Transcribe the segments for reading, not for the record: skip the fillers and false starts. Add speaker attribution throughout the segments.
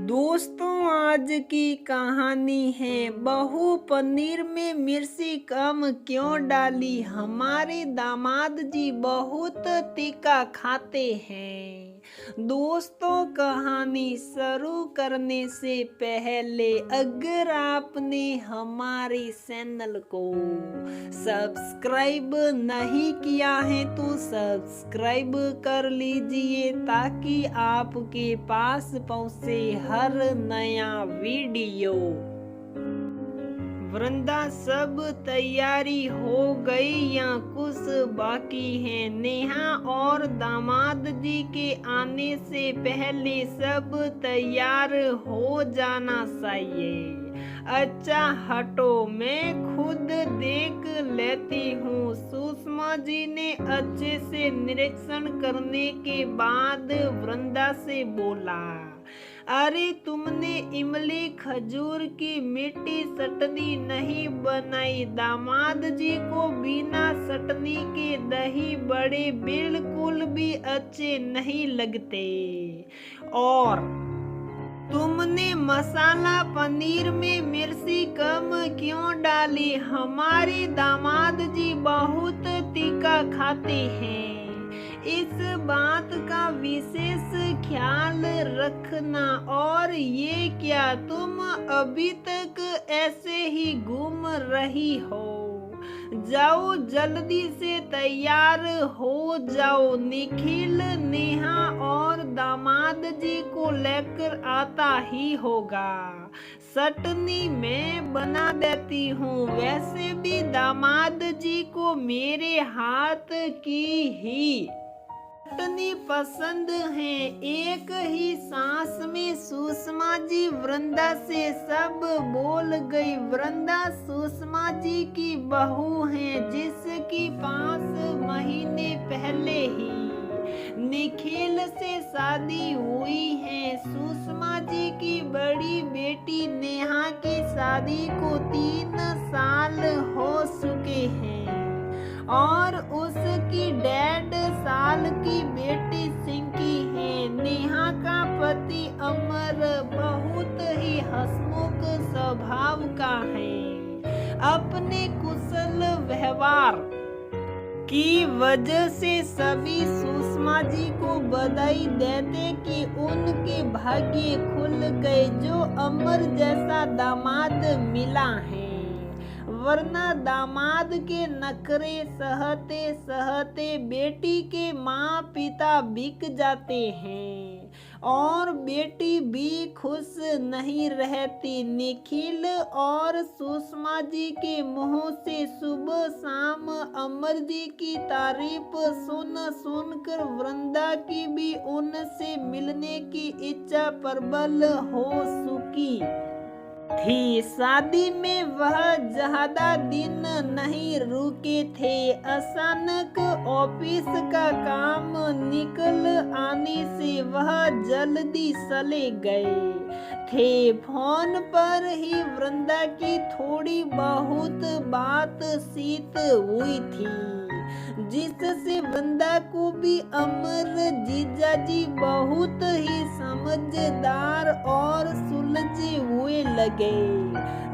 Speaker 1: दोस्तों, आज की कहानी है बहू पनीर में मिर्ची कम क्यों डाली। हमारे दामाद जी बहुत तीखा खाते हैं। दोस्तों, कहानी शुरू करने से पहले अगर आपने हमारे चैनल को सब्सक्राइब नहीं किया है तो सब्सक्राइब कर लीजिए ताकि आपके पास पहुंचे हर नया वीडियो। वृंदा, सब तैयारी हो गई या कुछ बाकी है? नेहा और दामाद जी के आने से पहले सब तैयार हो जाना चाहिए। अच्छा हटो, मैं खुद देख लेती हूँ। सुषमा जी ने अच्छे से निरीक्षण करने के बाद वृंदा से बोला, अरे तुमने इमली खजूर की मीठी चटनी नहीं बनाई। दामाद जी को बिना चटनी के दही बड़े बिल्कुल भी अच्छे नहीं लगते। और तुमने मसाला पनीर में मिर्ची कम क्यों डाली? हमारे दामाद जी बहुत तीखा खाते हैं। इस बात का विशेष ख्याल रखना। और ये क्या, तुम अभी तक ऐसे ही घूम रही हो? जाओ जल्दी से तैयार हो जाओ। निखिल नेहा और दामाद जी को लेकर आता ही होगा। चटनी मैं बना देती हूँ। वैसे भी दामाद जी को मेरे हाथ की ही चटनी पसंद है। एक ही सांस में सुषमा जी वृंदा से सब बोल गई। वृंदा सुषमा जी की बहू है जिसकी 5 महीने पहले ही निखिल से शादी हुई है। सुषमा जी की बड़ी बेटी नेहा की शादी को 3 साल हो चुके हैं और उसकी 1.5 साल की बेटी सिंकी है। नेहा का पति अमर बहुत ही हंसमुख स्वभाव का है। अपने कुशल व्यवहार की वजह से सभी सुषमा जी को बधाई देते कि उनके भाग्य खुल गए जो अमर जैसा दामाद मिला है। वरना दामाद के नखरे सहते सहते बेटी के माँ पिता बिक जाते हैं और बेटी भी खुश नहीं रहती। निखिल और सुषमा जी के मुंह से सुबह शाम अमर जी की तारीफ सुन सुनकर वृंदा की भी उनसे मिलने की इच्छा प्रबल हो चुकी थी। शादी में वह ज्यादा दिन नहीं रुके थे। अचानक ऑफिस का काम निकल आने से वह जल्दी चले गए थे। फोन पर ही वृंदा की थोड़ी बहुत बातचीत हुई थी जिससे वृंदा को भी अमर जीजाजी बहुत ही समझदार और सुलझे हुए लगे।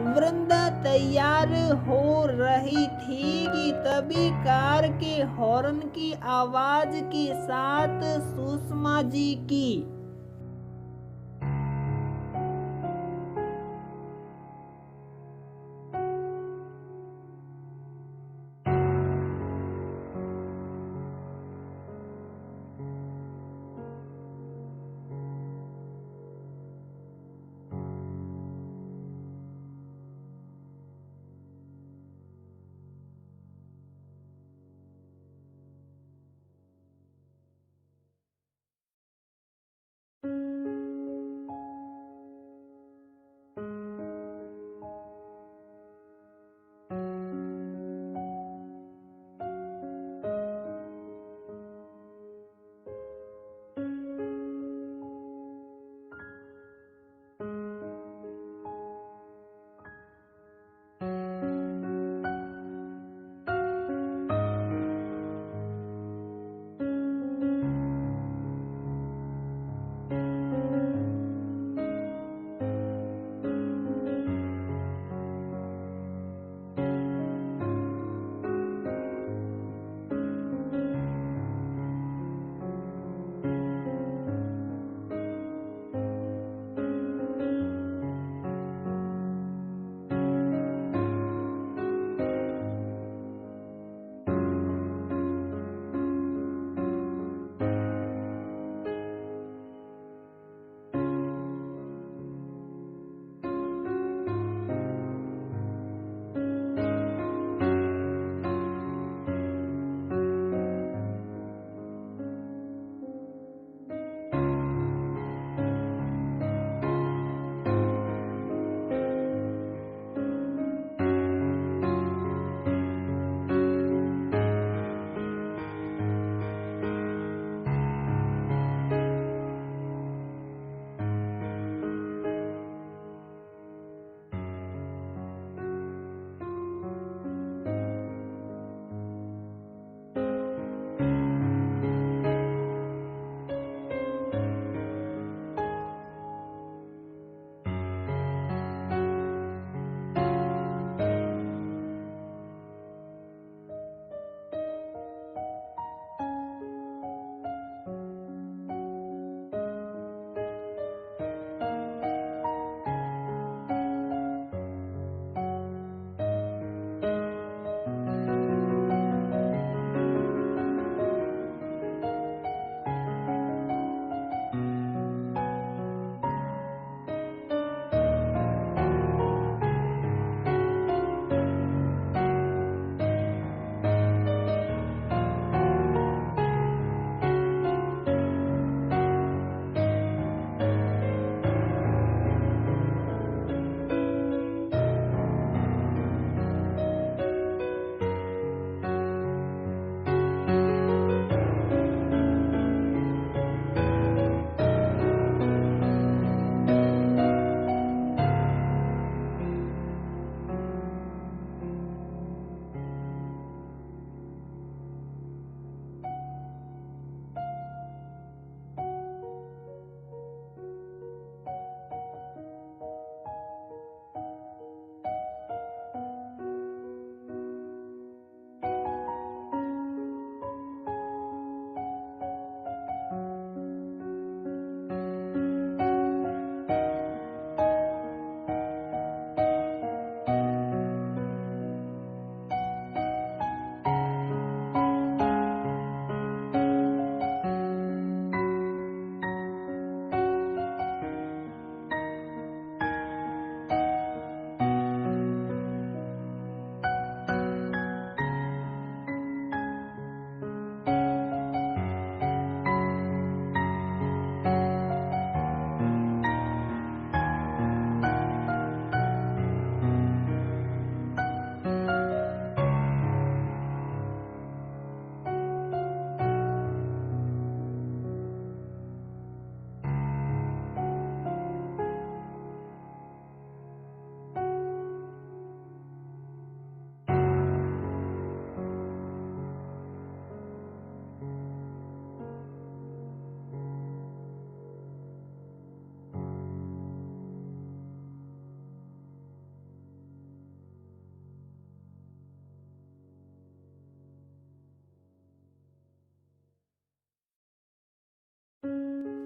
Speaker 1: वृंदा तैयार हो रही थी कि तभी कार के हॉर्न की आवाज के साथ सुषमा जी की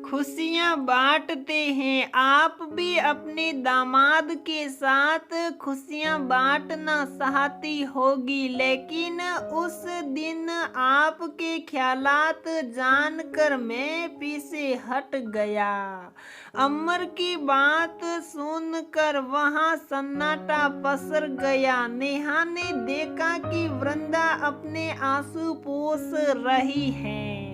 Speaker 1: खुशियाँ बांटते हैं। आप भी अपने दामाद के साथ खुशियाँ बांटना चाहती होगी, लेकिन उस दिन आपके ख्यालात जानकर मैं पीछे हट गया। अमर की बात सुनकर वहाँ सन्नाटा पसर गया। नेहा ने देखा कि वृंदा अपने आंसू पोंछ रही है।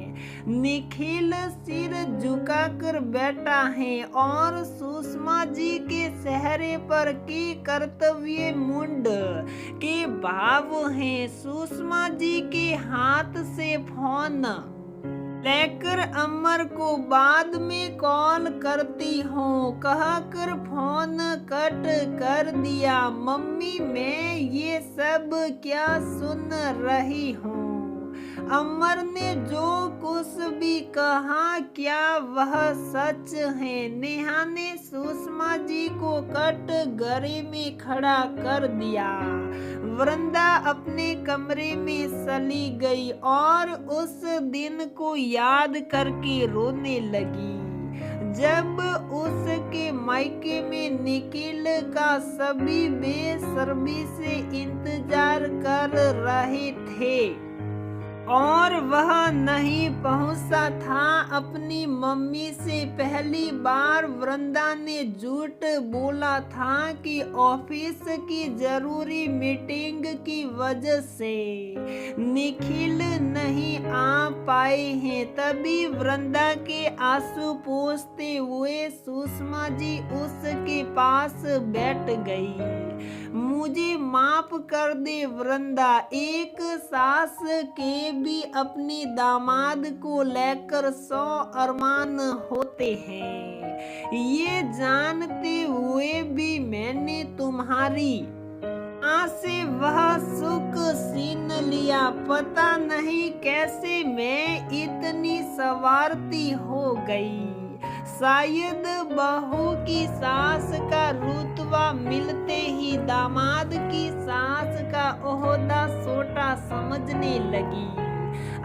Speaker 1: निखिल सिर झुकाकर बैठा है और सुषमा जी के चेहरे पर की कर्तव्य मुंड के भाव हैं। सुषमा जी के हाथ से फोन लेकर अमर को बाद में कॉल करती हूँ कहकर फोन कट कर दिया। मम्मी, मैं ये सब क्या सुन रही हूँ? अमर ने जो कुछ भी कहा क्या वह सच है? नेहा ने सुषमा जी को कटघरे में खड़ा कर दिया। वृंदा अपने कमरे में चली गई और उस दिन को याद करके रोने लगी। जब उसके मायके में निखिल का सभी बेसब्री से इंतजार कर रहे थे और वह नहीं पहुंचा था। अपनी मम्मी से पहली बार वृंदा ने झूठ बोला था कि ऑफिस की जरूरी मीटिंग की वजह से निखिल नहीं आ पाए हैं। तभी वृंदा के आंसू पोंछते हुए सुषमा जी उसके पास बैठ गई। मुझे माफ कर दे वृंदा, एक सास के भी अपने दामाद को लेकर 100 अरमान होते हैं। ये जानते हुए भी मैंने तुम्हारी से वह सुख छीन लिया। पता नहीं कैसे मैं इतनी स्वार्थी हो गई। शायद बहू की सास का रुतबा मिलते ही दामाद की सास का ओहदा छोटा समझने लगी।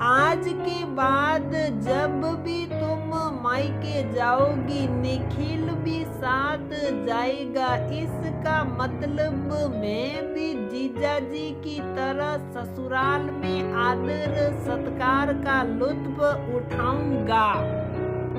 Speaker 1: आज के बाद जब भी तुम मायके जाओगी निखिल भी साथ जाएगा। इसका मतलब मैं भी जीजाजी की तरह ससुराल में आदर सत्कार का लुत्फ उठाऊंगा।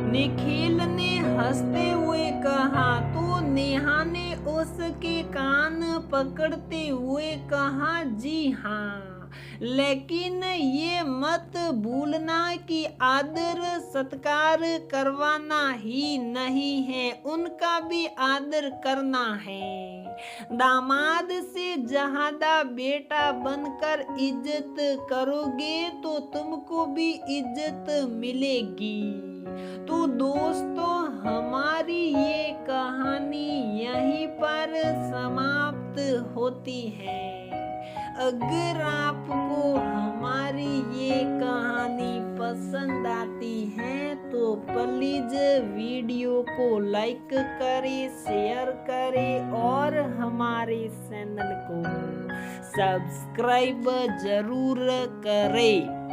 Speaker 1: निखिल ने हंसते हुए कहा तो नेहा ने उसके कान पकड़ते हुए कहा, जी हाँ, लेकिन ये मत भूलना कि आदर सत्कार करवाना ही नहीं है, उनका भी आदर करना है। दामाद से ज्यादा बेटा बनकर इज्जत करोगे तो तुमको भी इज्जत मिलेगी। तो दोस्तों, हमारी ये कहानी यहीं पर समाप्त होती है। अगर आपको हमारी ये कहानी पसंद आती है तो प्लीज वीडियो को लाइक करें, शेयर करें और हमारे चैनल को सब्सक्राइब जरूर करें।